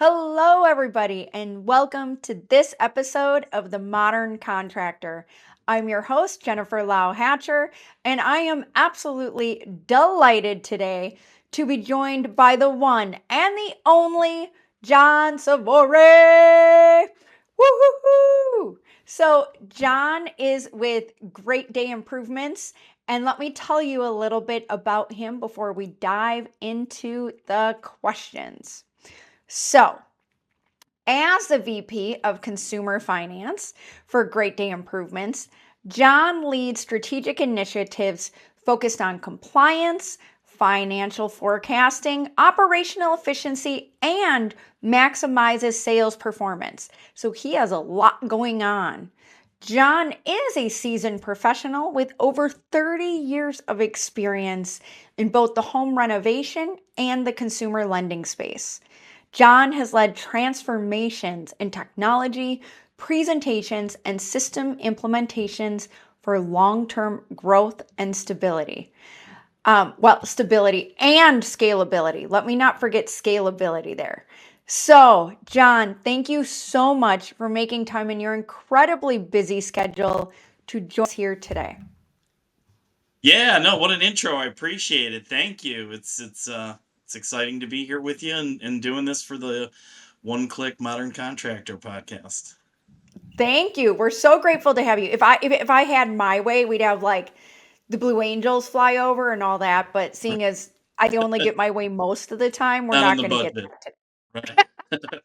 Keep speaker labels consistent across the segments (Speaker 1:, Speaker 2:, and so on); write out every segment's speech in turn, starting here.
Speaker 1: Hello, everybody, and welcome to this episode of The Modern Contractor. I'm your host, Jennifer Lau Hatcher, and I am absolutely delighted today to be joined by the one and the only John Savore. Woo-hoo-hoo! So, John is with Great Day Improvements, and let me tell you a little bit about him before we dive into the questions. So, as the VP of Consumer Finance for Great Day Improvements, John leads strategic initiatives focused on compliance, financial forecasting, operational efficiency, and maximizes sales performance. So he has a lot going on. John is a seasoned professional with over 30 years of experience in both the home renovation and the consumer lending space. John has led transformations in technology, presentations, and system implementations for long term growth and stability. Stability and scalability. Let me not forget scalability there. So, John, thank you so much for making time in your incredibly busy schedule to join us here today.
Speaker 2: Yeah, no, what an intro. I appreciate it. Thank you. It's exciting to be here with you and doing this for the One Click Modern Contractor podcast.
Speaker 1: Thank you. We're so grateful to have you. If I had my way, we'd have like the Blue Angels fly over and all that. But seeing as I only get my way most of the time, we're
Speaker 2: Not on
Speaker 1: not
Speaker 2: the
Speaker 1: going to get
Speaker 2: budget.
Speaker 1: that today.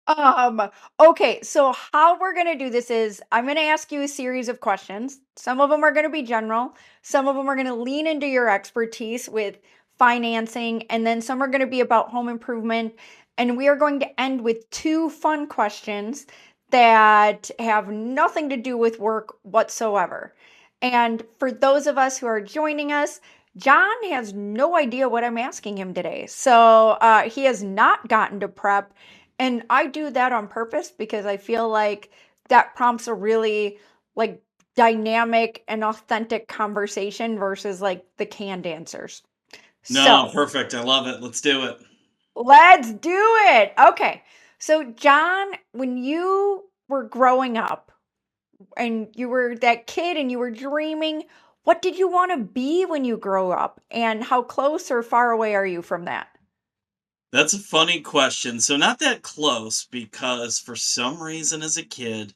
Speaker 2: Right.
Speaker 1: Okay, so how we're going to do this is I'm going to ask you a series of questions. Some of them are going to be general, some of them are going to lean into your expertise with financing, and then some are going to be about home improvement. And we are going to end with two fun questions that have nothing to do with work whatsoever. And for those of us who are joining us, John has no idea what I'm asking him today. So he has not gotten to prep. And I do that on purpose because I feel like that prompts a really like dynamic and authentic conversation versus like the canned answers.
Speaker 2: No,
Speaker 1: So
Speaker 2: perfect. I love it. Let's do it.
Speaker 1: let's do it. Okay. So, John, when you were growing up and you were that kid and you were dreaming, what did you want to be when you grow up? And how close or far away are you from that?
Speaker 2: That's a funny question. So not that close because for some reason as a kid,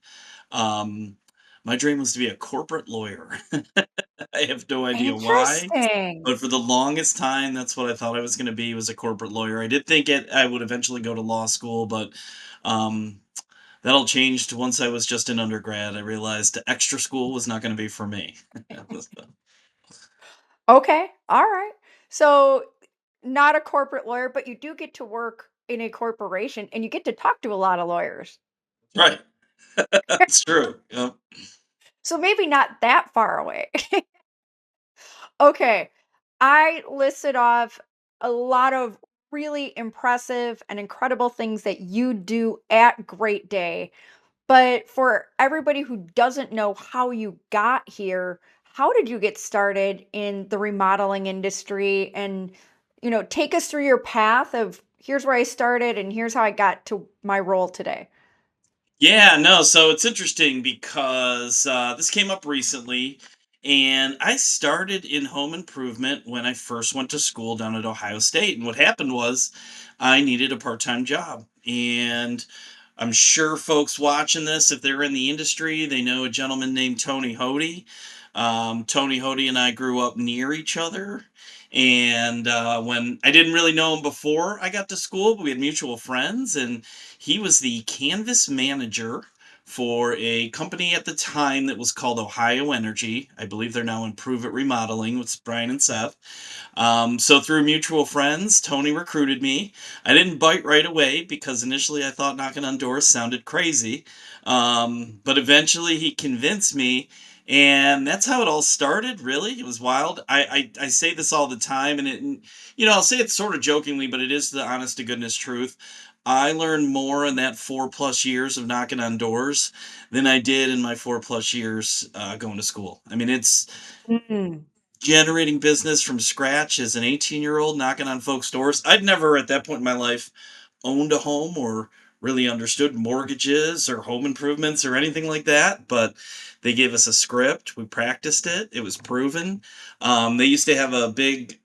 Speaker 2: um, my dream was to be a corporate lawyer. I have no idea why,
Speaker 1: Interesting.
Speaker 2: but for the longest time, that's what I thought I was going to be, was a corporate lawyer. I did think I would eventually go to law school, but um, that all changed once I was just an undergrad. I realized extra school was not going to be for me.
Speaker 1: Okay. All right. So, not a corporate lawyer, but you do get to work in a corporation and you get to talk to a lot of lawyers.
Speaker 2: Right. It's true. Yep.
Speaker 1: So, maybe not that far away. Okay. I listed off a lot of really impressive and incredible things that you do at Great Day. But for everybody who doesn't know how you got here, how did you get started in the remodeling industry? And, take us through your path of here's where I started and here's how I got to my role today.
Speaker 2: Yeah, no, so it's interesting because this came up recently, and I started in home improvement when I first went to school down at Ohio State. And what happened was I needed a part time job. And I'm sure folks watching this, if they're in the industry, they know a gentleman named Tony Hody. Tony Hody and I grew up near each other. And when I didn't really know him before I got to school, but we had mutual friends, and he was the canvas manager for a company at the time that was called Ohio Energy. I believe they're now Improve It Remodeling with Brian and Seth. So through mutual friends, Tony recruited me. I didn't bite right away because initially I thought knocking on doors sounded crazy. But eventually he convinced me. And that's how it all started, really. It was wild. I say this all the time, I'll say it sort of jokingly, but it is the honest to goodness truth. I learned more in that 4+ years of knocking on doors than I did in my 4+ years going to school. I mean, it's
Speaker 1: Mm.
Speaker 2: generating business from scratch as an 18-year-old knocking on folks' doors. I'd never at that point in my life owned a home or really understood mortgages or home improvements or anything like that, but they gave us a script. We practiced it. It was proven. They used to have a big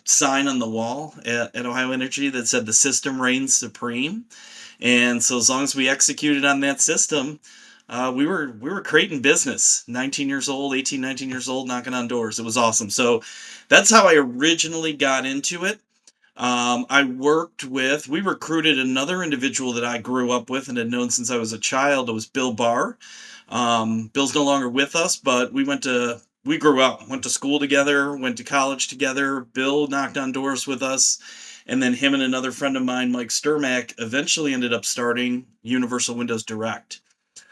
Speaker 2: sign on the wall at Ohio Energy that said the system reigns supreme. And so as long as we executed on that system, we were creating business. 19 years old, 18, 19 years old, knocking on doors. It was awesome. So that's how I originally got into it. We recruited another individual that I grew up with and had known since I was a child. It was Bill Barr. Bill's no longer with us, but we grew up, went to school together, went to college together. Bill knocked on doors with us. And then him and another friend of mine, Mike Sturmack, eventually ended up starting Universal Windows Direct.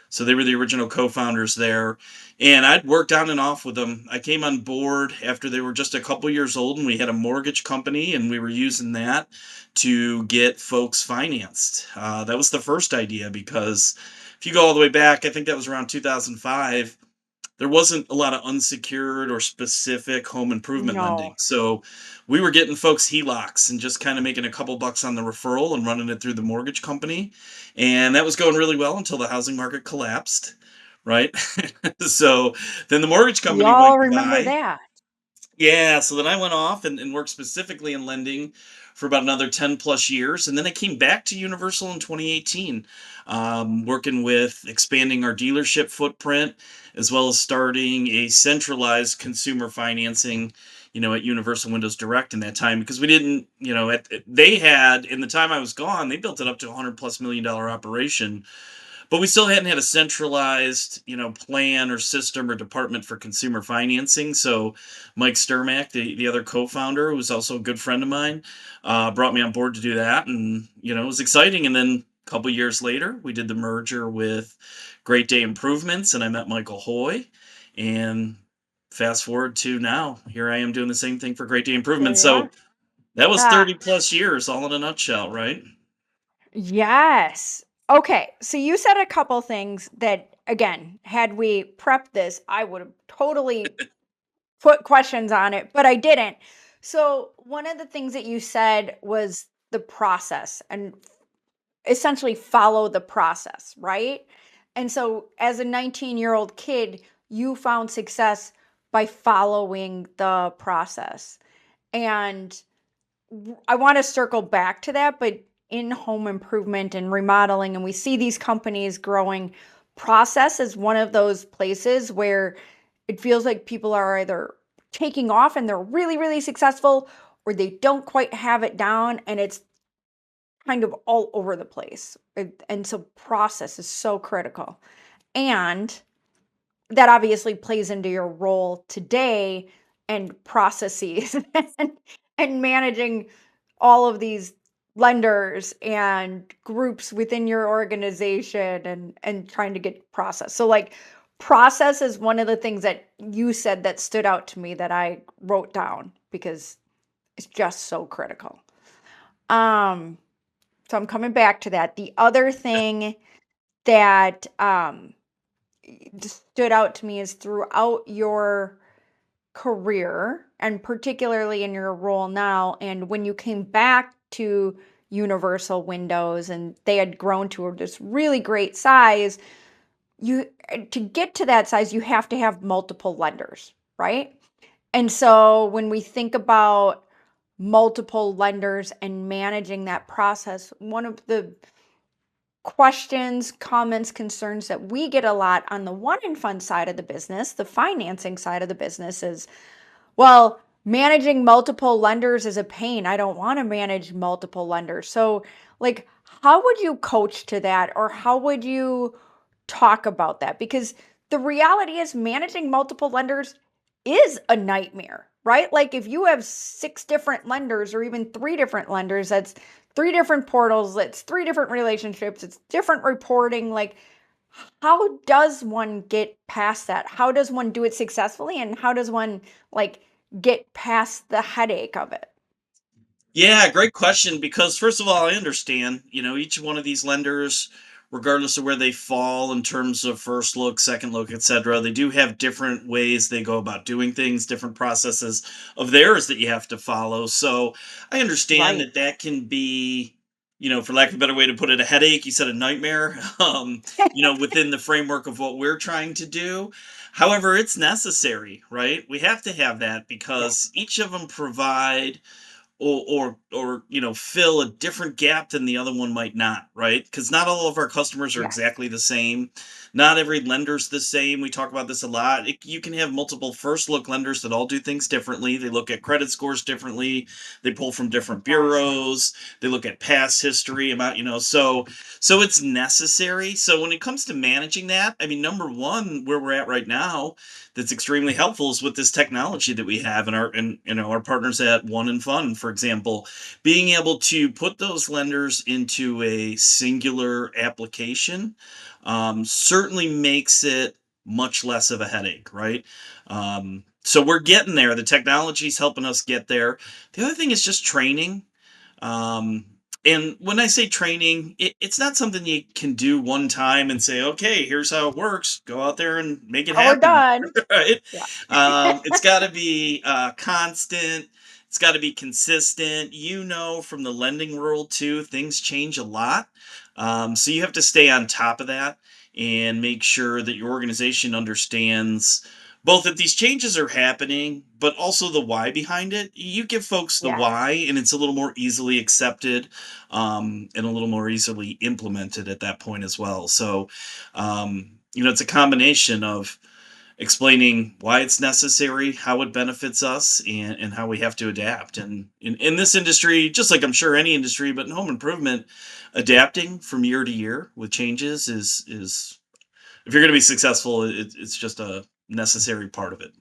Speaker 2: So they were the original co-founders there, and I'd worked on and off with them. I came on board after they were just a couple years old, and we had a mortgage company, and we were using that to get folks financed. That was the first idea because if you go all the way back, I think that was around 2005. There wasn't a lot of unsecured or specific home improvement lending.
Speaker 1: No.
Speaker 2: So we were getting folks HELOCs and just kind of making a couple bucks on the referral and running it through the mortgage company. And that was going really well until the housing market collapsed, right? So then the mortgage
Speaker 1: We
Speaker 2: company
Speaker 1: all
Speaker 2: went
Speaker 1: remember
Speaker 2: by.
Speaker 1: that.
Speaker 2: Yeah, so then I went off and worked specifically in lending for about another 10 plus years. And then I came back to Universal in 2018, working with expanding our dealership footprint, as well as starting a centralized consumer financing, at Universal Windows Direct in that time, because we didn't, they had, in the time I was gone, they built it up to $100+ million operation, but we still hadn't had a centralized, plan or system or department for consumer financing. So Mike Sturmack, the other co-founder, who was also a good friend of mine, brought me on board to do that, and it was exciting. And then a couple years later, we did the merger with Great Day Improvements, and I met Michael Hoy, and fast forward to now, here I am doing the same thing for Great Day
Speaker 1: Here
Speaker 2: Improvements.
Speaker 1: you are.
Speaker 2: So that was
Speaker 1: Ah,
Speaker 2: 30+ years, all in a nutshell, right?
Speaker 1: yes. Okay. So you said a couple things that, again, had we prepped this, I would have totally put questions on it, but I didn't. So one of the things that you said was the process and essentially follow the process, right? And so as a 19-year-old kid, you found success by following the process. And I want to circle back to that, but in home improvement and remodeling, and we see these companies growing, process is one of those places where it feels like people are either taking off and they're really, really successful, or they don't quite have it down and it's kind of all over the place. And so process is so critical. And that obviously plays into your role today and processes and managing all of these lenders and groups within your organization and trying to get process. So like process is one of the things that you said that stood out to me that I wrote down because it's just so critical. Um so I'm coming back to that. The other thing that stood out to me is throughout your career and particularly in your role now and when you came back to Universal Windows and they had grown to this really great size, you to get to that size you have to have multiple lenders, right? And so when we think about multiple lenders and managing that process, one of the questions, comments, concerns that we get a lot on the one in fund side of the business, the financing side of the business is, well, managing multiple lenders is a pain. I don't want to manage multiple lenders. So, like, how would you coach to that or how would you talk about that? Because the reality is managing multiple lenders is a nightmare, right? Like if you have six different lenders or even three different lenders, that's three different portals, that's three different relationships, it's different reporting. Like, how does one get past that? How does one do it successfully? And how does one like get past the headache of it?
Speaker 2: Yeah, great question. Because first of all, I understand, each one of these lenders, regardless of where they fall in terms of first look, second look, etc., they do have different ways they go about doing things, different processes of theirs that you have to follow. So I understand
Speaker 1: Right.
Speaker 2: that can be for lack of a better way to put it, a headache. You said a nightmare. Within the framework of what we're trying to do. However, it's necessary, right? We have to have that
Speaker 1: Yeah.
Speaker 2: because each of them provide or fill a different gap than the other one might not, right? Because not all of our customers are
Speaker 1: Yes.
Speaker 2: exactly the same. Not every lender's the same. We talk about this a lot. You can have multiple first look lenders that all do things differently. They look at credit scores differently. They pull from different
Speaker 1: Yes.
Speaker 2: bureaus. They look at past history about, so it's necessary. So when it comes to managing that, I mean, number one, where we're at right now, that's extremely helpful is with this technology that we have our partners at One and Fun, for example, being able to put those lenders into a singular application certainly makes it much less of a headache, right? So we're getting there. The technology is helping us get there. The other thing is just training. Um, and when I say training, it's not something you can do one time and say, okay, here's how it works. Go out there and make it
Speaker 1: Oh, we're
Speaker 2: happen.
Speaker 1: done.
Speaker 2: Right?
Speaker 1: Yeah.
Speaker 2: It's got to be constant. It's got to be consistent. From the lending world too, things change a lot. So you have to stay on top of that and make sure that your organization understands both that these changes are happening, but also the why behind it. You give folks the
Speaker 1: Yes.
Speaker 2: why, and it's a little more easily accepted and a little more easily implemented at that point as well. So, it's a combination of explaining why it's necessary, how it benefits us, and how we have to adapt. And in this industry, just like I'm sure any industry, but in home improvement, adapting from year to year with changes is if you're going to be successful, it's just a necessary part of it.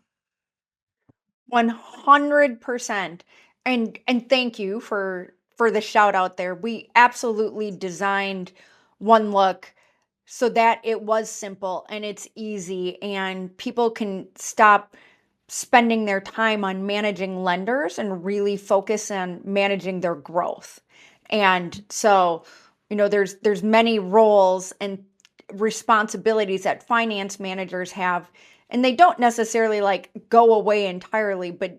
Speaker 1: 100%. And thank you for the shout out there. We absolutely designed One Look so that it was simple and it's easy and people can stop spending their time on managing lenders and really focus on managing their growth. And so, there's many roles and responsibilities that finance managers have, and they don't necessarily like go away entirely, but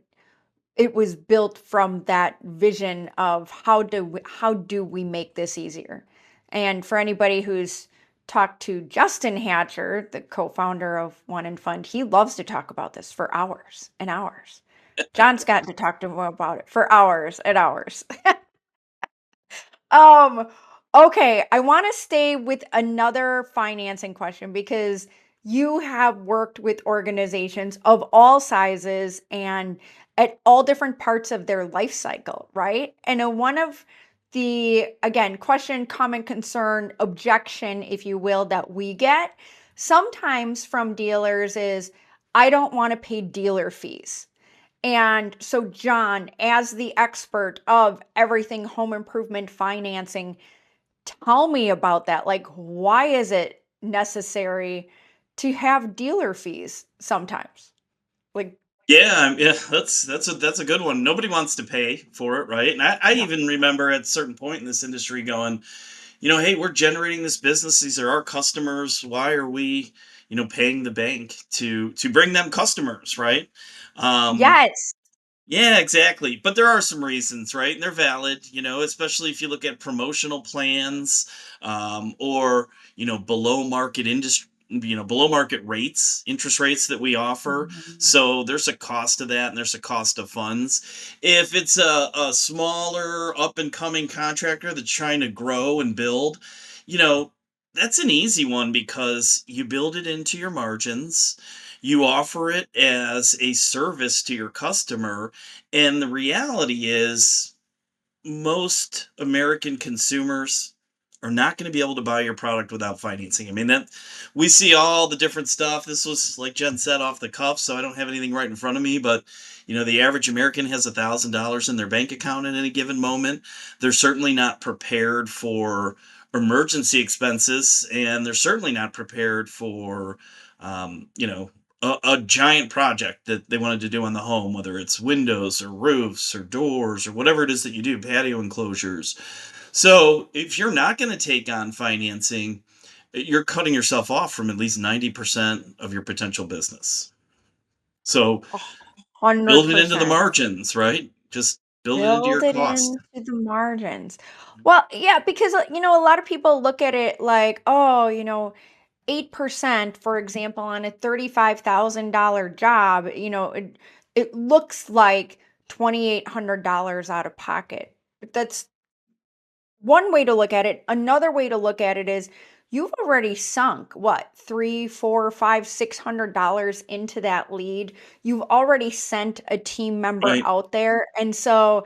Speaker 1: it was built from that vision of how do we make this easier. And for anybody who's talked to Justin Hatcher, the co-founder of One and Fund, he loves to talk about this for hours and hours. John's gotten to talk to him about it for hours and hours. Um, okay, I want to stay with another financing question because you have worked with organizations of all sizes and at all different parts of their life cycle, right? And one of the, again, question, comment, concern, objection, if you will, that we get sometimes from dealers is, I don't want to pay dealer fees. And so, John, as the expert of everything home improvement financing, tell me about that. Like, why is it necessary to have dealer fees sometimes? Like,
Speaker 2: Yeah, that's a good one. Nobody wants to pay for it, right? And I
Speaker 1: no.
Speaker 2: even remember at a certain point in this industry going, hey, we're generating this business. These are our customers. Why are we, paying the bank to bring them customers, right? Um,
Speaker 1: Yes.
Speaker 2: yeah, exactly. But there are some reasons, right? And they're valid, especially if you look at promotional plans or, below market industry. Below market rates, interest rates that we offer.
Speaker 1: Mhm.
Speaker 2: So there's a cost to that and there's a cost of funds. If it's a smaller up and coming contractor that's trying to grow and build, you know, that's an easy one because you build it into your margins, you offer it as a service to your customer, and the reality is most American consumers are not going to be able to buy your product without financing. I mean, that we see all the different stuff. This was like Jen said off the cuff, so I don't have anything right in front of me, but the average American has $1,000 in their bank account at any given moment. They're certainly not prepared for emergency expenses, and they're certainly not prepared for, a giant project that they wanted to do on the home, whether it's windows or roofs or doors or whatever it is that you do, patio enclosures. So if you're not going to take on financing, you're cutting yourself off from at least 90% of your potential business. So build it into the
Speaker 1: 100%.
Speaker 2: margins, right? Just Build it into
Speaker 1: Build
Speaker 2: your
Speaker 1: it
Speaker 2: cost.
Speaker 1: into the margins. Well, yeah, because, a lot of people look at it like, oh, 8%, for example, on a $35,000 job, it looks like $2,800 out of pocket. But that's one way to look at it. Another way to look at it is you've already sunk what, three, four, five, $600 into that lead. You've already sent a team member
Speaker 2: Right.
Speaker 1: out there. And so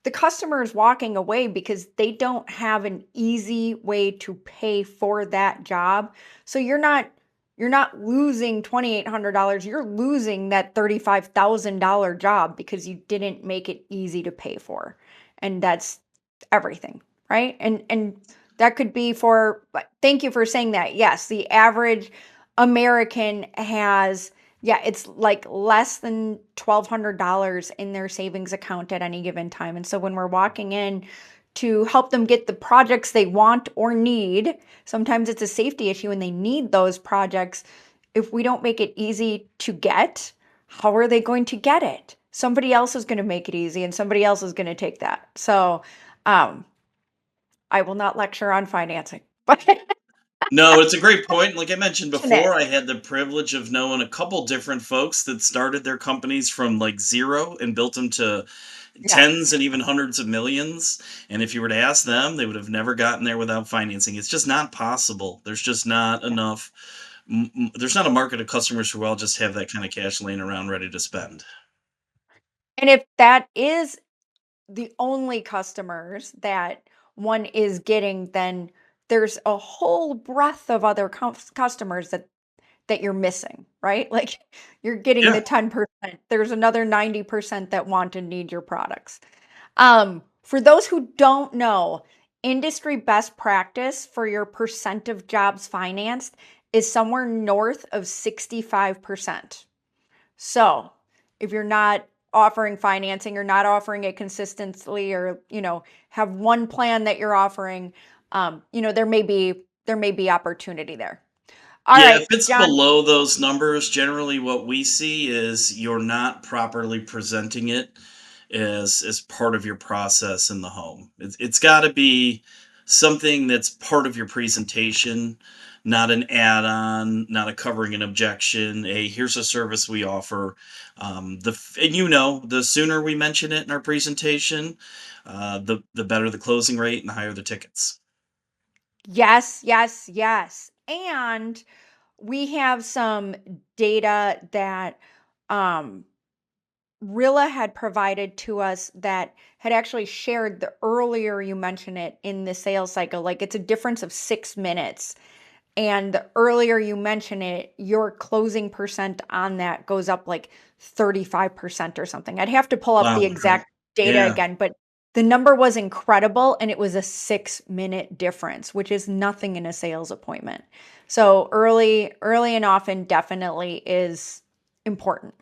Speaker 1: the customer is walking away because they don't have an easy way to pay for that job. So you're not losing $2,800, you're losing that $35,000 job because you didn't make it easy to pay for. And that's everything, right? And that could be for, but thank you for saying that. Yes, the average American has, yeah, it's like less than $1,200 in their savings account at any given time. And so when we're walking in to help them get the projects they want or need, sometimes it's a safety issue and they need those projects. If we don't make it easy to get, how are they going to get it? Somebody else is going to make it easy and somebody else is going to take that. So, um, I will not lecture on financing, but
Speaker 2: No, it's a great point. Like I mentioned
Speaker 1: passionate.
Speaker 2: before, I had the privilege of knowing a couple different folks that started their companies from like zero and built them to tens
Speaker 1: Yes.
Speaker 2: and even hundreds of millions. And if you were to ask them, they would have never gotten there without financing. It's just not possible. There's just not
Speaker 1: Yeah.
Speaker 2: enough. There's not a market of customers who all just have that kind of cash laying around ready to spend.
Speaker 1: And if that is the only customers that one is getting, then there's a whole breadth of other customers that you're missing, right? Like you're getting
Speaker 2: Yeah.
Speaker 1: the 10%. There's another 90% that want and need your products. For those who don't know, industry best practice for your percent of jobs financed is somewhere north of 65%. So, if you're not offering financing or not offering it consistently or, have one plan that you're offering, there may be opportunity there. All
Speaker 2: Yeah, if
Speaker 1: right,
Speaker 2: it's
Speaker 1: John.
Speaker 2: below those numbers, generally what we see is you're not properly presenting it as part of your process in the home. It's got to be something that's part of your presentation, not an add-on, not a covering an objection. A here's a service we offer. And the sooner we mention it in our presentation, the better the closing rate and the higher the tickets.
Speaker 1: Yes, yes, yes. And we have some data that um Rilla had provided to us that had actually shared the earlier you mention it in the sales cycle, like it's a difference of 6 minutes. And the earlier you mention it, your closing percent on that goes up like 35% or something. I'd have to pull up the
Speaker 2: Wow. Okay.
Speaker 1: exact data
Speaker 2: Yeah.
Speaker 1: again, but the number was incredible and it was a 6-minute difference, which is nothing in a sales appointment. So early and often definitely is important.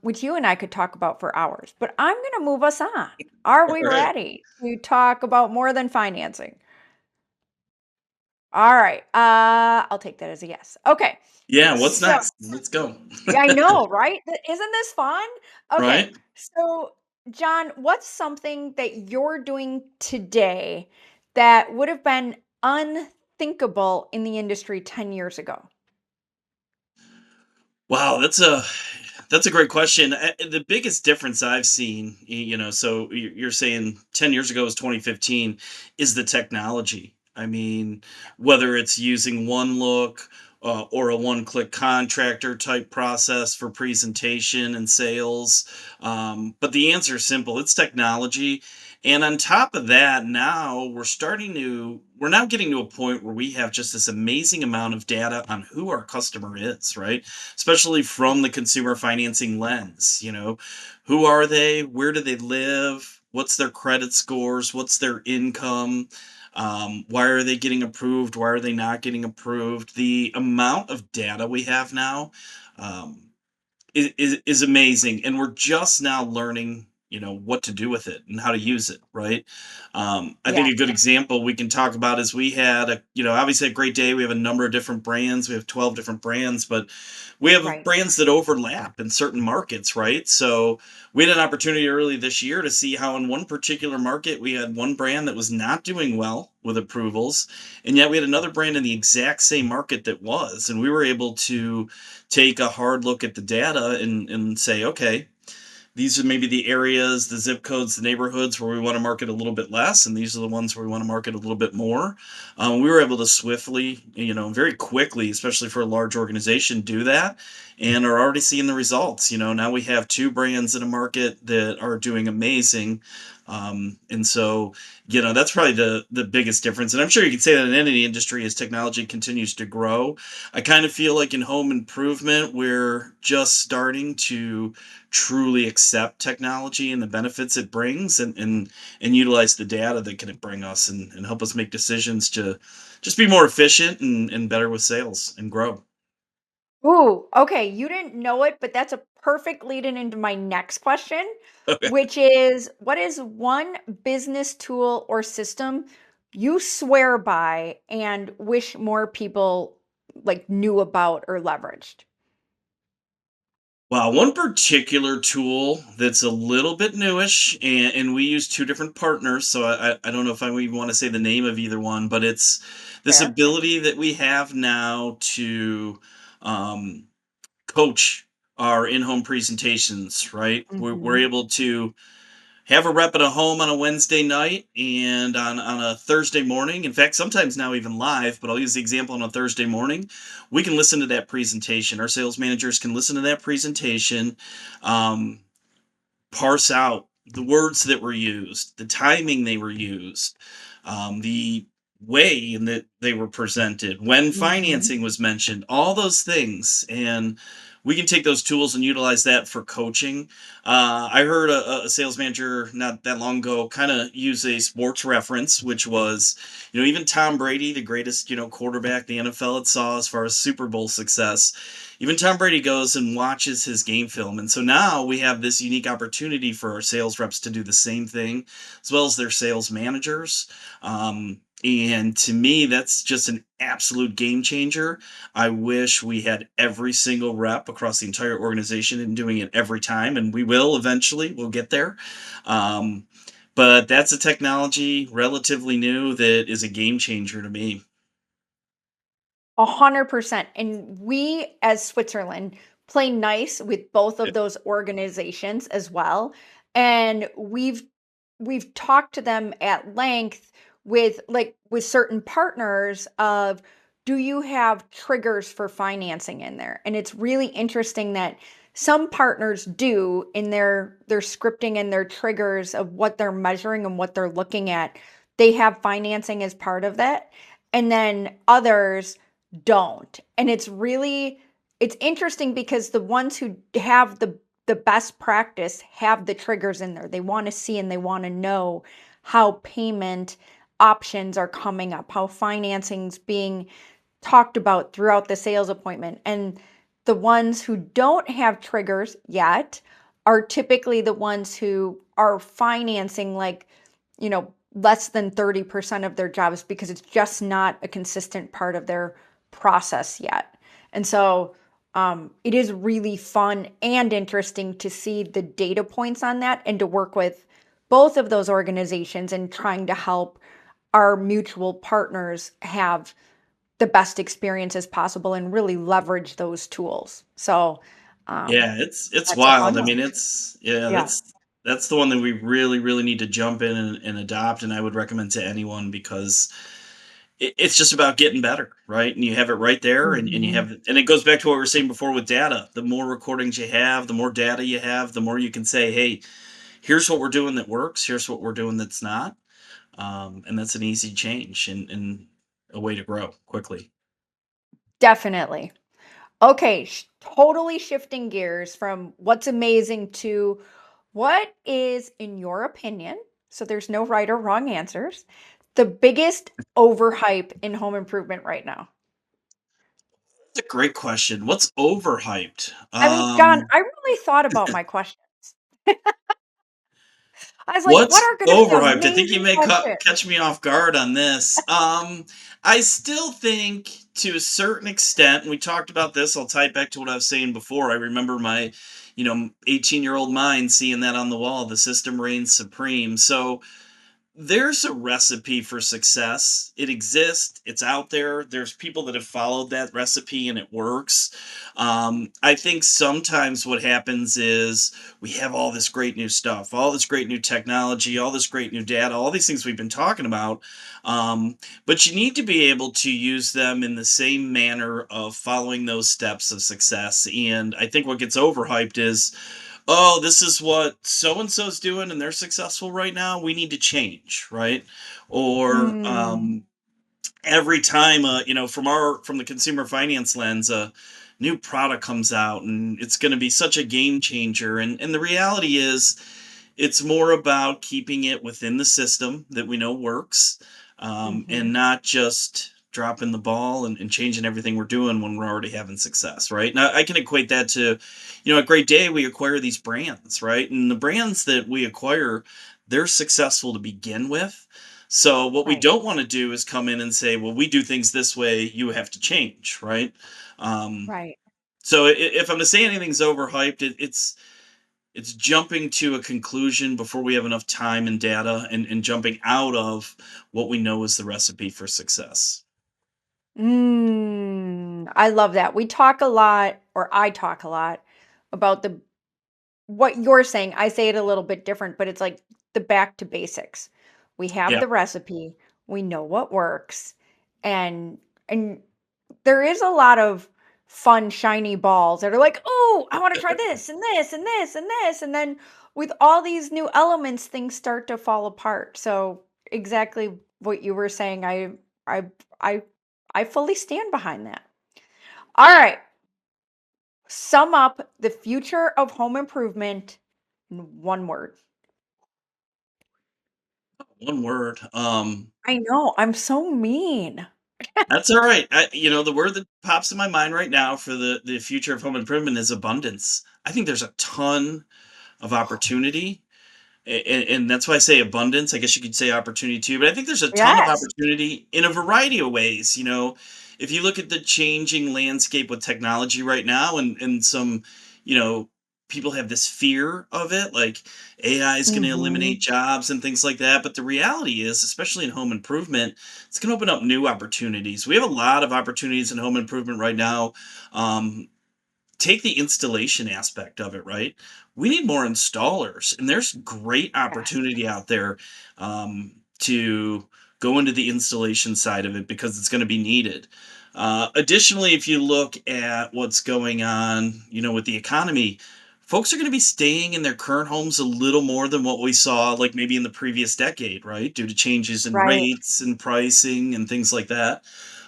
Speaker 1: Which you and I could talk about for hours, but I'm going to move us on. Are
Speaker 2: All
Speaker 1: we
Speaker 2: right.
Speaker 1: ready to talk about more than financing? All right. I'll take that as a yes. Okay.
Speaker 2: Yeah, what's
Speaker 1: So,
Speaker 2: next? Let's go.
Speaker 1: yeah, I know, right? Isn't this fun? Okay.
Speaker 2: Right?
Speaker 1: So, John, what's something that you're doing today that would have been unthinkable in the industry 10 years ago?
Speaker 2: Wow, that's a great question. The biggest difference I've seen, so you're saying 10 years ago was 2015, is the technology. I mean, whether it's using one look or a one-click contractor type process for presentation and sales. But the answer is simple. It's technology. And on top of that, now we're now getting to a point where we have just this amazing amount of data on who our customer is, right? Especially from the consumer financing lens. Who are they? Where do they live? What's their credit scores? What's their income? Why are they getting approved? Why are they not getting approved? The amount of data we have now um, is amazing, and we're just now learning. what to do with it and how to use it, right? I
Speaker 1: Yeah,
Speaker 2: think a good example we can talk about is we had obviously a great day. We have a number of different brands. We have 12 different brands, but we have
Speaker 1: right.
Speaker 2: brands that overlap in certain markets, right? So we had an opportunity early this year to see how in one particular market we had one brand that was not doing well with approvals, and yet we had another brand in the exact same market that was. And we were able to take a hard look at the data and say, okay, these are maybe the areas, the zip codes, the neighborhoods where we want to market a little bit less, and these are the ones where we want to market a little bit more. We were able to swiftly, very quickly, especially for a large organization, do that, and are already seeing the results. Now we have two brands in a market that are doing amazing. And so, that's probably the biggest difference. And I'm sure you can say that in any industry as technology continues to grow. I kind of feel like in home improvement, we're just starting to truly accept technology and the benefits it brings, and utilize the data that can it bring us, and help us make decisions to just be more efficient and better with sales and grow.
Speaker 1: Ooh, okay. You didn't know it, but that's a perfect lead in into my next question,
Speaker 2: Okay.
Speaker 1: which is what is one business tool or system you swear by and wish more people like knew about or leveraged?
Speaker 2: Well, one particular tool that's a little bit newish, and we use two different partners, so I don't know if I even want to say the name of either one, but it's this
Speaker 1: Fair.
Speaker 2: ability that we have now to um, coach our in-home presentations, right? We're
Speaker 1: Mhm.
Speaker 2: able to have a rep at a home on a Wednesday night and on a Thursday morning. In fact, sometimes now even live, but I'll use the example on a Thursday morning. We can listen to that presentation. Our sales managers can listen to that presentation, um, parse out the words that were used, the timing they were used, the way in that they were presented, when
Speaker 1: Mhm.
Speaker 2: financing was mentioned, all those things. And we can take those tools and utilize that for coaching. I heard a sales manager not that long ago kind of use a sports reference, which was, even Tom Brady, the greatest, quarterback the NFL had saw as far as Super Bowl success, even Tom Brady goes and watches his game film. And so now we have this unique opportunity for our sales reps to do the same thing, as well as their sales managers. And to me, that's just an absolute game changer. I wish we had every single rep across the entire organization and doing it every time, and we will eventually. We'll get there. Um, but that's a technology relatively new that is a game changer to me.
Speaker 1: 100%. And we, as Switzerland, play nice with both
Speaker 2: Yeah.
Speaker 1: of those organizations as well. And we've talked to them at length with certain partners of do you have triggers for financing in there? And it's really interesting that some partners do in their scripting and their triggers of what they're measuring and what they're looking at. They have financing as part of that. And then others don't. And it's interesting because the ones who have the best practice have the triggers in there. They want to see and they want to know how payment options are coming up, how financing's being talked about throughout the sales appointment. And the ones who don't have triggers yet are typically the ones who are financing less than 30% of their jobs because it's just not a consistent part of their process yet. And so it is really fun and interesting to see the data points on that and to work with both of those organizations and trying to help our mutual partners have the best experience as possible and really leverage those tools. So um,
Speaker 2: Yeah, it's
Speaker 1: that's a
Speaker 2: wild.
Speaker 1: fun
Speaker 2: I
Speaker 1: one.
Speaker 2: mean, it's yeah,
Speaker 1: Yeah.
Speaker 2: that's the one that we really, really need to jump in and adopt, and I would recommend to anyone because it's just about getting better, right? And you have it right there, and you
Speaker 1: Mhm.
Speaker 2: have, and it goes back to what we were saying before with data. The more recordings you have, the more data you have, the more you can say, hey, here's what we're doing that works, here's what we're doing that's not, and that's an easy change and a way to grow quickly.
Speaker 1: Definitely. Okay, totally shifting gears from what's amazing to what is, in your opinion, so there's no right or wrong answers, the biggest overhype in home improvement right now?
Speaker 2: That's a great question. What's overhyped?
Speaker 1: I mean, John, I really thought about my questions. I was like, what
Speaker 2: What's
Speaker 1: are going to be
Speaker 2: overhyped? I think you
Speaker 1: amazing
Speaker 2: may
Speaker 1: questions?
Speaker 2: catch me off guard on this. I still think to a certain extent, and we talked about this, I'll tie it back to what I was saying before. I remember my, 18-year-old mind seeing that on the wall, the system reigns supreme. So there's a recipe for success. It exists. It's out there. There's people that have followed that recipe and it works. I think sometimes what happens is we have all this great new stuff, all this great new technology, all this great new data, all these things we've been talking about. But you need to be able to use them in the same manner of following those steps of success. And I think what gets overhyped is, oh, this is what so and so's doing and they're successful right now. We need to change, right? Or
Speaker 1: Mm,
Speaker 2: every time, from the consumer finance lens, a new product comes out and it's going to be such a game changer. And the reality is, it's more about keeping it within the system that we know works,
Speaker 1: hmm.
Speaker 2: and not just dropping the ball and changing everything we're doing when we're already having success, right? Now, I can equate that to, a great day, we acquire these brands, right? And the brands that we acquire, they're successful to begin with. So, what we
Speaker 1: Right,
Speaker 2: don't want to do is come in and say, well, we do things this way, you have to change, right? Um,
Speaker 1: right.
Speaker 2: so, if I'm to say anything's overhyped, it's jumping to a conclusion before we have enough time and data, and jumping out of what we know is the recipe for success.
Speaker 1: I love that. We talk a lot, or I talk a lot about the what you're saying. I say it a little bit different, but it's like the back to basics. We have
Speaker 2: Yeah.
Speaker 1: the recipe, we know what works, and and there is a lot of fun shiny balls that are like, "Oh, I want to try this and this and this and this." And then with all these new elements, things start to fall apart. So, exactly what you were saying, I I I fully stand behind that. All right. Sum up the future of home improvement in one word.
Speaker 2: One word.
Speaker 1: I know, I'm so mean.
Speaker 2: That's all right. The word that pops in my mind right now for the future of home improvement is abundance. I think there's a ton of opportunity. And that's why I say abundance. I guess you could say opportunity too, but I think there's a ton of
Speaker 1: Yes.
Speaker 2: opportunity in a variety of ways. If you look at the changing landscape with technology right now, and some, you know, people have this fear of it, like AI is going to eliminate
Speaker 1: Mhm.
Speaker 2: jobs and things like that. But the reality is, especially in home improvement, it's going to open up new opportunities. We have a lot of opportunities in home improvement right now. Um, Take the installation aspect of it, right? We need more installers, and there's great
Speaker 1: Yes.
Speaker 2: opportunity out there, to go into the installation side of it because it's going to be needed. Additionally, if you look at what's going on, with the economy, folks are going to be staying in their current homes a little more than what we saw, like maybe in the previous decade, right? Due to changes in
Speaker 1: Right.
Speaker 2: rates and pricing and things like that.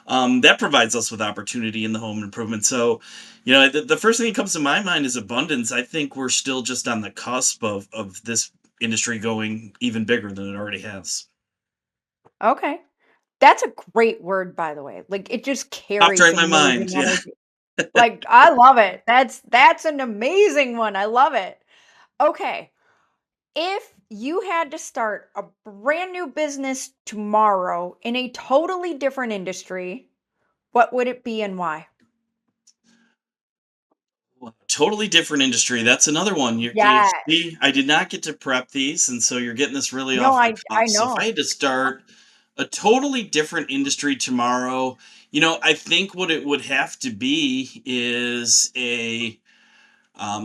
Speaker 2: That provides us with opportunity in the home improvement. So, the first thing that comes to my mind is abundance. I think we're still just on the cusp of this industry going even bigger than it already has.
Speaker 1: Okay. That's a great word, by the way. Like, it just
Speaker 2: Popped right
Speaker 1: carries
Speaker 2: in my mind.
Speaker 1: amazing
Speaker 2: Yeah.
Speaker 1: energy. Like, I love it. That's an amazing one. I love it. Okay. If you had to start a brand new business tomorrow in a totally different industry, what would it be and why?
Speaker 2: Well, totally different industry. That's another one. You
Speaker 1: Yes.
Speaker 2: see, I did not get to prep these, and so you're getting this really
Speaker 1: No,
Speaker 2: off the
Speaker 1: I
Speaker 2: cuff. So if I
Speaker 1: know.
Speaker 2: had to start a totally different industry tomorrow, I think what it would have to be is a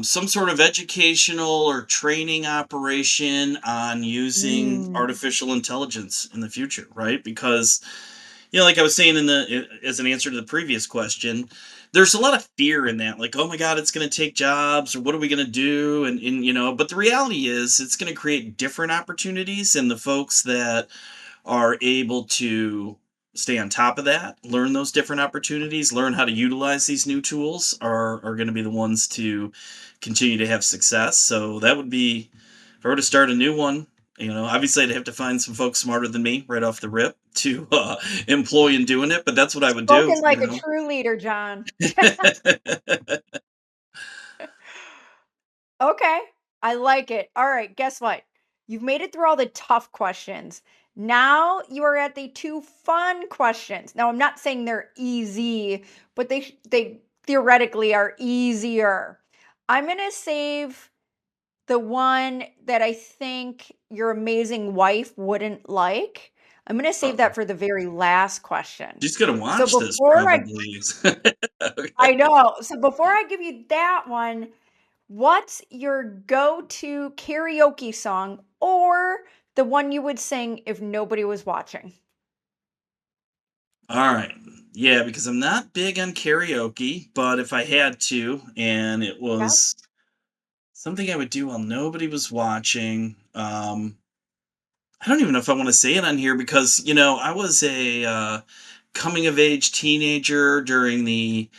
Speaker 2: some sort of educational or training operation on using
Speaker 1: Mm,
Speaker 2: artificial intelligence in the future, right? Because, like I was saying as an answer to the previous question, there's a lot of fear in that, like, oh my God, it's going to take jobs, or what are we going to do? And but the reality is, it's going to create different opportunities, and the folks that are able to stay on top of that, learn those different opportunities, learn how to utilize these new tools are going to be the ones to continue to have success. So that would be, if I were to start a new one, obviously I'd have to find some folks smarter than me right off the rip to employ in doing it, but that's what I would do,
Speaker 1: spoken like a true leader, John. Okay. I like it. All right, guess what? You've made it through all the tough questions. Now you are at the two fun questions. Now I'm not saying they're easy, but they theoretically are easier. I'm going to save the one that I think your amazing wife wouldn't like. I'm going to save
Speaker 2: Uh-oh.
Speaker 1: that for the very last question.
Speaker 2: She's gonna
Speaker 1: So
Speaker 2: watch this
Speaker 1: before
Speaker 2: probably. Okay.
Speaker 1: I know. So before I give you that one, what's your go-to karaoke song or the one you would sing if nobody was watching?
Speaker 2: Alright. Yeah, because I'm not big on karaoke, but if I had to, and it
Speaker 1: Yep.
Speaker 2: was something I would do while nobody was watching, I don't even know if I wanna say it on here because, I was a, coming of age teenager during the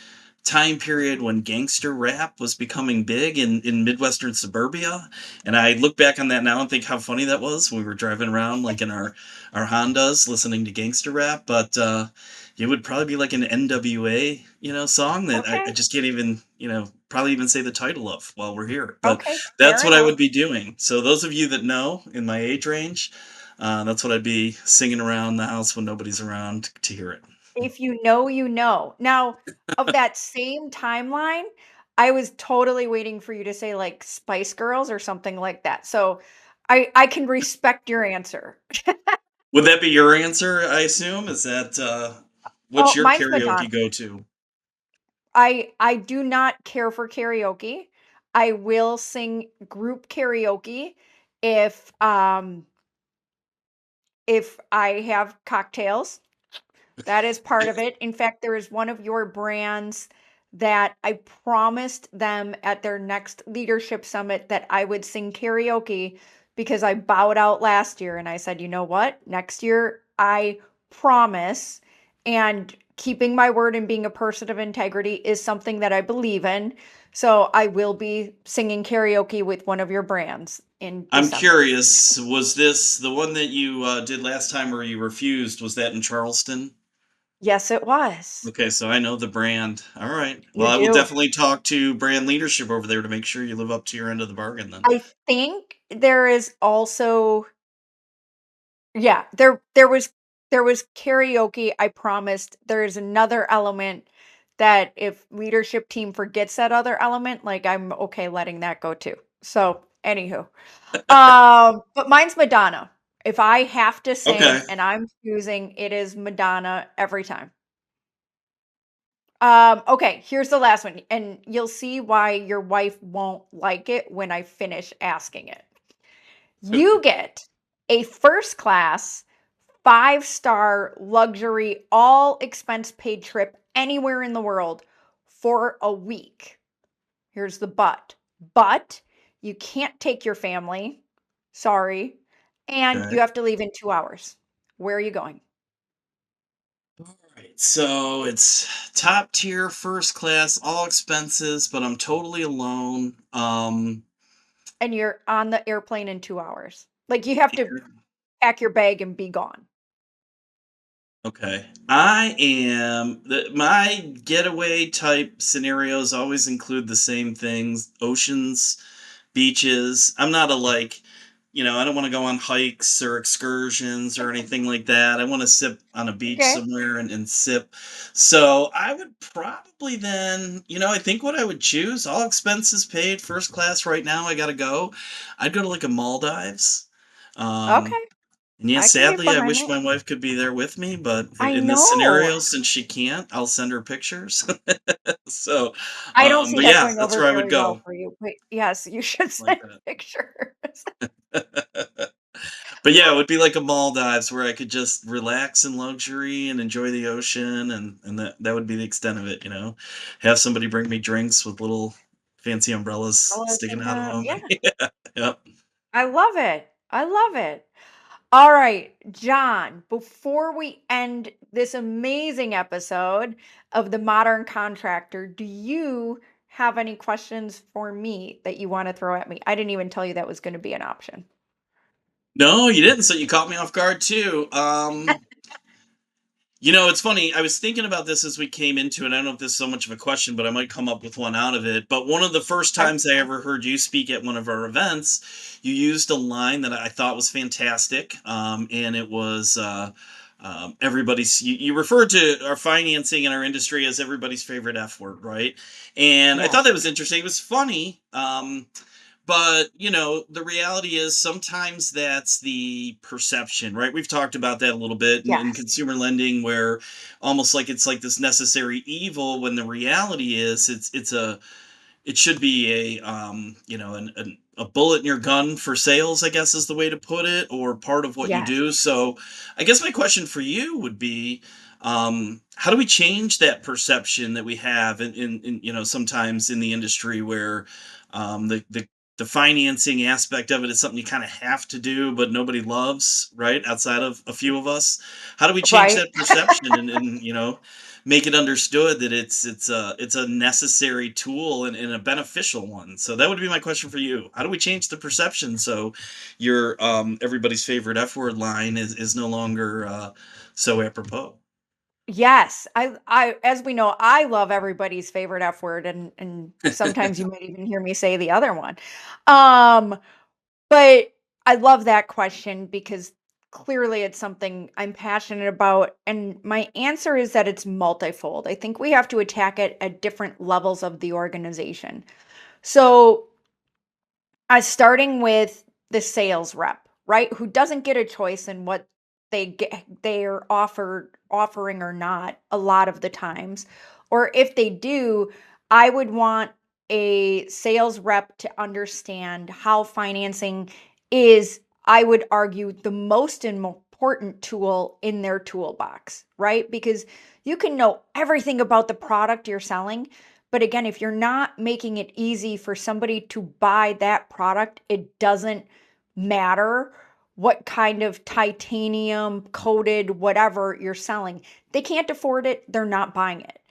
Speaker 2: time period when gangster rap was becoming big in Midwestern suburbia, and I look back on that now and think how funny that was when we were driving around, like, in our Hondas listening to gangster rap, but, it would probably be like an NWA, song that I
Speaker 1: Okay.
Speaker 2: just can't even, probably even say the title of while we're here, but
Speaker 1: Okay.
Speaker 2: that's
Speaker 1: Fair
Speaker 2: what I
Speaker 1: enough.
Speaker 2: would be doing. So those of you that know in my age range, that's what I'd be singing around the house when nobody's around to hear it.
Speaker 1: If you know, you know. Now, of that same timeline, I was totally waiting for you to say like Spice Girls or something like that. So I can respect your answer.
Speaker 2: Would that be your answer, I assume? Is that, what's
Speaker 1: Oh,
Speaker 2: your
Speaker 1: mine's Madonna.
Speaker 2: karaoke go-to?
Speaker 1: I do not care for karaoke. I will sing group karaoke if if I have cocktails. That is part of it. In fact, there is one of your brands that I promised them at their next leadership summit that I would sing karaoke because I bowed out last year and I said, "You know what? Next year I promise." And keeping my word and being a person of integrity is something that I believe in. So I will be singing karaoke with one of your brands in
Speaker 2: I'm
Speaker 1: December.
Speaker 2: curious, was this the one that you, did last time where you refused, was that in Charleston?
Speaker 1: Yes, it was.
Speaker 2: Okay, so I know the brand. Alright. Well,
Speaker 1: You
Speaker 2: I will
Speaker 1: do.
Speaker 2: definitely talk to brand leadership over there to make sure you live up to your end of the bargain then.
Speaker 1: I think there is also yeah, there was karaoke, I promised. There is another element that if leadership team forgets that other element, like, I'm okay letting that go too. So, anywho, but mine's Madonna. If I have to
Speaker 2: Okay.
Speaker 1: sing and I'm choosing, it is Madonna every time. Okay, here's the last one, and you'll see why your wife won't like it when I finish asking it. You get a first class, five-star luxury, all expense paid trip anywhere in the world for a week. Here's the but. But you can't take your family. Sorry. And you
Speaker 2: Okay.
Speaker 1: have to leave in 2 hours. Where are you going?
Speaker 2: Alright, so it's top tier, first class, all expenses, but I'm totally alone.
Speaker 1: And you're on the airplane in 2 hours. Like, you have to pack your bag and be gone.
Speaker 2: Okay. My getaway type scenarios always include the same things: oceans, beaches. I'm not a like, I don't want to go on hikes or excursions or anything like that. I want to sip on a beach
Speaker 1: Okay.
Speaker 2: somewhere and sip. So I would probably then, I think what I would choose, all expenses paid, first class right now, I gotta go. I'd go to like a Maldives. Um,
Speaker 1: Okay.
Speaker 2: and yeah,
Speaker 1: I can get
Speaker 2: sadly, I
Speaker 1: behind
Speaker 2: wish
Speaker 1: that.
Speaker 2: my wife could be there with me, but
Speaker 1: I
Speaker 2: in this
Speaker 1: know.
Speaker 2: scenario, since she can't, I'll send her pictures. So,
Speaker 1: I don't see
Speaker 2: but
Speaker 1: that
Speaker 2: yeah,
Speaker 1: going
Speaker 2: that's
Speaker 1: over
Speaker 2: where I would
Speaker 1: very well
Speaker 2: go
Speaker 1: for you, but yes, you should
Speaker 2: like
Speaker 1: send
Speaker 2: that.
Speaker 1: pictures.
Speaker 2: But yeah, it would be like a Maldives where I could just relax in luxury and enjoy the ocean, and that would be the extent of it. Have somebody bring me drinks with little fancy umbrellas
Speaker 1: Fellas
Speaker 2: sticking
Speaker 1: and,
Speaker 2: out of them.
Speaker 1: yeah,
Speaker 2: Yeah, yep.
Speaker 1: I love it. I love it. All right, John, before we end this amazing episode of The Modern Contractor, do you have any questions for me that you want to throw at me? I didn't even tell you that was going to be an option.
Speaker 2: No, you didn't. So you caught me off guard too. It's funny. I was thinking about this as we came into it. I don't know if this is so much of a question, but I might come up with one out of it. But one of the first
Speaker 1: Okay.
Speaker 2: times I ever heard you speak at one of our events, you used a line that I thought was fantastic. And it was you referred to our financing in our industry as everybody's favorite F word, right? And I thought
Speaker 1: Yes.
Speaker 2: that was interesting. It was funny. But the reality is sometimes that's the perception, right? We've talked about that a little bit in
Speaker 1: Yes.
Speaker 2: consumer lending, where almost like it's like this necessary evil, when the reality is it should be a bullet in your gun for sales, I guess is the way to put it, or part of what you
Speaker 1: Yes.
Speaker 2: do. So I guess my question for you would be, how do we change that perception that we have in sometimes in the industry, where the financing aspect of it is something you kind of have to do, but nobody loves, right? Outside of a few of us, how do we change
Speaker 1: Right.
Speaker 2: that perception and make it understood that it's a necessary tool and a beneficial one? So that would be my question for you. How do we change the perception so your everybody's favorite F word line is no longer so apropos?
Speaker 1: Yes, I as we know, I love everybody's favorite F word, and sometimes you might even hear me say the other one. Um, but I love that question because clearly it's something I'm passionate about, and my answer is that it's multifold. I think we have to attack it at different levels of the organization. So, starting with the sales rep, right? Who doesn't get a choice in what they're offering or not a lot of the times. Or if they do, I would want a sales rep to understand how financing is, I would argue, the most important tool in their toolbox, right? Because you can know everything about the product you're selling, but again, if you're not making it easy for somebody to buy that product, it doesn't matter what kind of titanium coated whatever you're selling. They can't afford it, they're not buying it.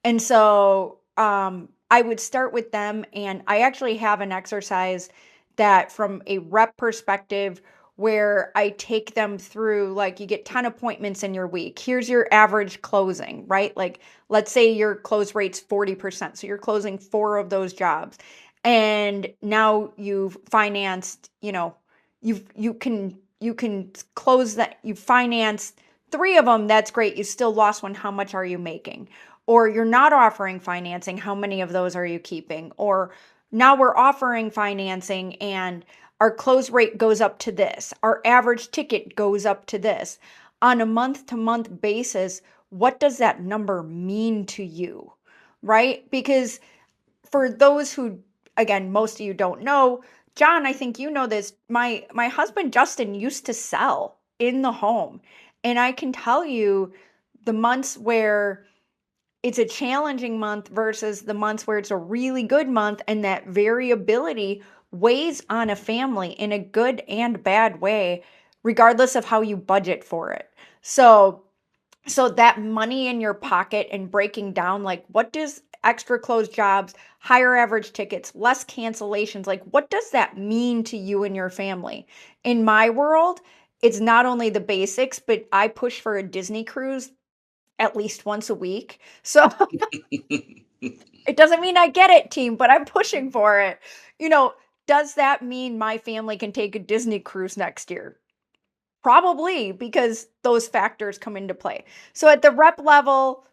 Speaker 1: And so I would start with them. And I actually have an exercise that, from a rep perspective, where I take them through, like, you get 10 appointments in your week. Here's your average closing, right? Like, let's say your close rate's 40%. So you're closing 4 of those jobs. And now you've financed, you can close that, you financed 3 of them, that's great. You still lost one. How much are you making? Or you're not offering financing, how many of those are you keeping? Or now we're offering financing and our close rate goes up to this. Our average ticket goes up to this. On a month to month basis, what does that number mean to you? Right? Because for those who, again, most of you don't know, John, I think you know this. My husband Justin used to sell in the home. And I can tell you, the months where it's a challenging month versus the months where it's a really good month, and that variability weighs on a family in a good and bad way, regardless of how you budget for it. So that money in your pocket, and breaking down, like, what does extra closed jobs, higher average tickets, less cancellations, like, what does that mean to you and your family? In my world, it's not only the basics, but I push for a Disney cruise at least once a week. So it doesn't mean I get it, team, but I'm pushing for it. You know, does that mean my family can take a Disney cruise next year? Probably, because those factors come into play. So at the rep level,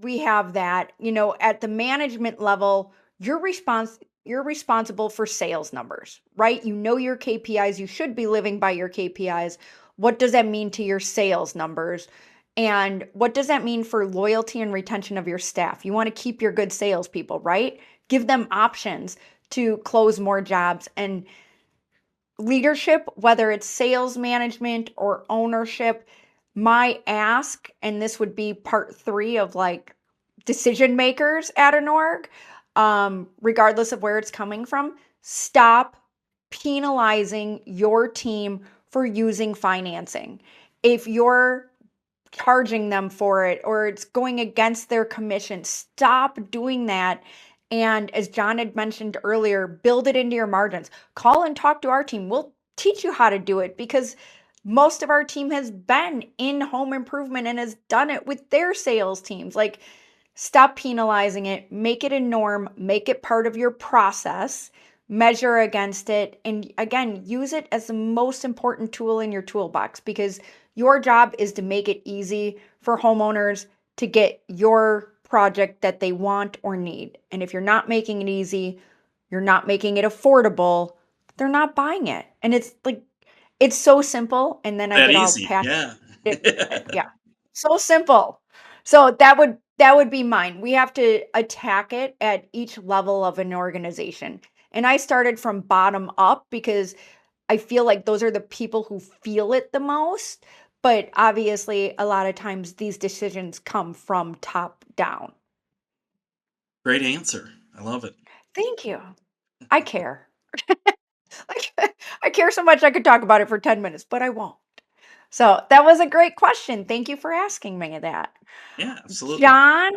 Speaker 1: we have that. At the management level, you're responsible for sales numbers, right? You know your KPIs, you should be living by your KPIs. What does that mean to your sales numbers? And what does that mean for loyalty and retention of your staff? You want to keep your good salespeople, right? Give them options to close more jobs. And leadership, whether it's sales management or ownership, my ask, and this would be part 3 of, like, decision makers at an org, regardless of where it's coming from, stop penalizing your team for using financing. If you're charging them for it or it's going against their commission, stop doing that. And as John had mentioned earlier, build it into your margins. Call and talk to our team. We'll teach you how to do it, because Most of our team has been in home improvement and has done it with their sales teams. Like, stop penalizing it, make it a norm, make it part of your process, measure against it, and again, use it as the most important tool in your toolbox, because your job is to make it easy for homeowners to get your project that they want or need. And if you're not making it easy, you're not making it affordable, they're not buying it. And it's like, it's so simple. And then I
Speaker 2: That
Speaker 1: get all
Speaker 2: easy.
Speaker 1: passionate.
Speaker 2: Yeah.
Speaker 1: Yeah. So simple. So that would be mine. We have to attack it at each level of an organization. And I started from bottom up because I feel like those are the people who feel it the most. But obviously, a lot of times these decisions come from top down.
Speaker 2: Great answer. I love it.
Speaker 1: Thank you. I care. I care so much I could talk about it for 10 minutes, but I won't. So that was a great question. Thank you for asking me that.
Speaker 2: Yeah, absolutely.
Speaker 1: John,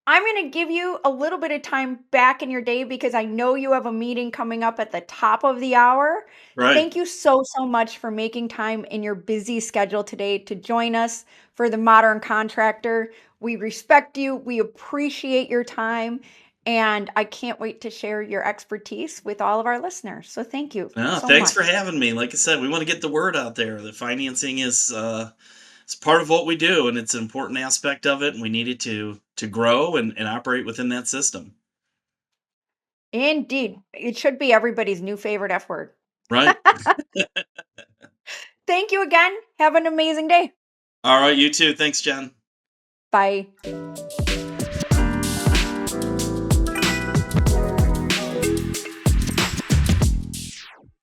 Speaker 1: I'm going to give you a little bit of time back in your day because I know you have a meeting coming up at the top of the hour.
Speaker 2: Right.
Speaker 1: Thank you so much for making time in your busy schedule today to join us for the Modern Contractor. We respect you, we appreciate your time, and I can't wait to share your expertise with all of our listeners. So thank you
Speaker 2: No,
Speaker 1: so
Speaker 2: thanks for
Speaker 1: much.
Speaker 2: having me. Like I said, we want to get the word out there that financing is it's part of what we do, and it's an important aspect of it, and we need it to grow and operate within that system.
Speaker 1: Indeed, it should be everybody's new favorite F word.
Speaker 2: Right.
Speaker 1: Thank you again. Have an amazing day.
Speaker 2: All right, you too. Thanks, Jen.
Speaker 1: Bye.